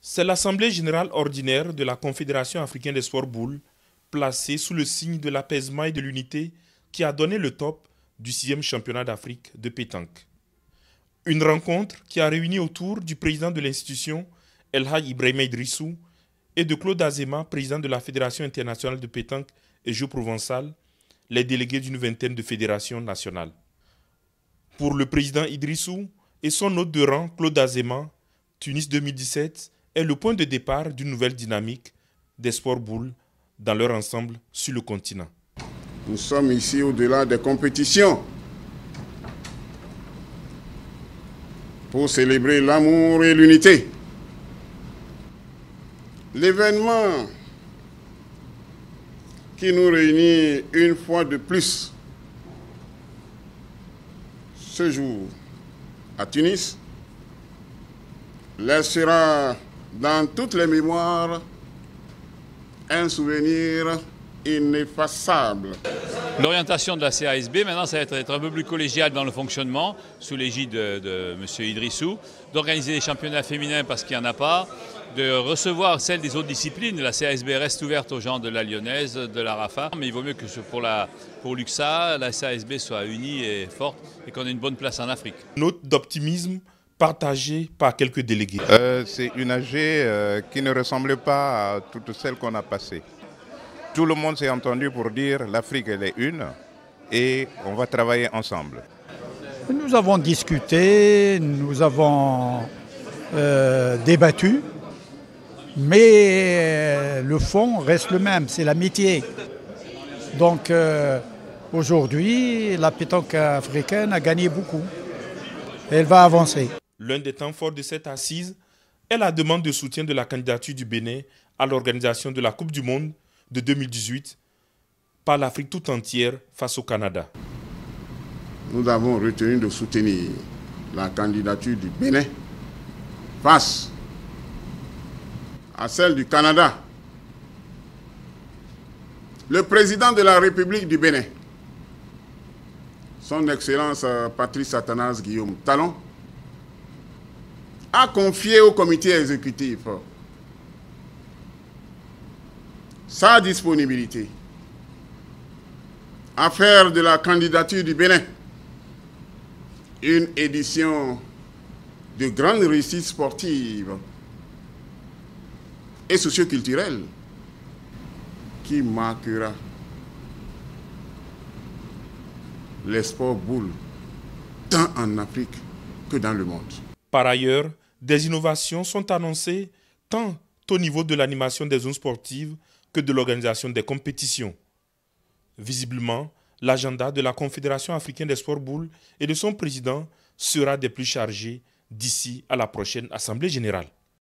C'est l'Assemblée générale ordinaire de la Confédération africaine des sports boules, placée sous le signe de l'apaisement et de l'unité, qui a donné le top du 6e championnat d'Afrique de pétanque. Une rencontre qui a réuni autour du président de l'institution, El Hadj Ibrahima Idrissou, et de Claude Azéma, président de la Fédération internationale de pétanque et jeux provençal, les délégués d'une vingtaine de fédérations nationales. Pour le président Idrissou et son hôte de rang, Claude Azéma, Tunis 2017 est le point de départ d'une nouvelle dynamique des sports boules dans leur ensemble sur le continent. Nous sommes ici au-delà des compétitions pour célébrer l'amour et l'unité. L'événement qui nous réunit une fois de plus ce jour à Tunis laissera dans toutes les mémoires un souvenir ineffaçable. L'orientation de la CASB, maintenant, ça va être un peu plus collégial dans le fonctionnement, sous l'égide de M. Idrissou, d'organiser des championnats féminins parce qu'il n'y en a pas, de recevoir celles des autres disciplines. La CASB reste ouverte aux gens de la Lyonnaise, de la Rafa, mais il vaut mieux que pour l'UXA, la CASB soit unie et forte et qu'on ait une bonne place en Afrique. Note d'optimisme partagée par quelques délégués. C'est une AG qui ne ressemble pas à toutes celles qu'on a passées. Tout le monde s'est entendu pour dire l'Afrique elle est une et on va travailler ensemble. Nous avons discuté, nous avons débattu, mais le fond reste le même, c'est l'amitié. Donc aujourd'hui, la pétanque africaine a gagné beaucoup. Elle va avancer. L'un des temps forts de cette assise est la demande de soutien de la candidature du Bénin à l'organisation de la Coupe du Monde de 2018 par l'Afrique tout entière face au Canada. Nous avons retenu de soutenir la candidature du Bénin face à celle du Canada. Le président de la République du Bénin, son Excellence Patrice Athanase Guillaume Talon, a confié au comité exécutif sa disponibilité à faire de la candidature du Bénin une édition de grande réussite sportive et socioculturelle qui marquera les sports boules tant en Afrique que dans le monde. Par ailleurs, des innovations sont annoncées tant au niveau de l'animation des zones sportives que de l'organisation des compétitions. Visiblement, l'agenda de la Confédération africaine des sports boules et de son président sera des plus chargés d'ici à la prochaine Assemblée générale.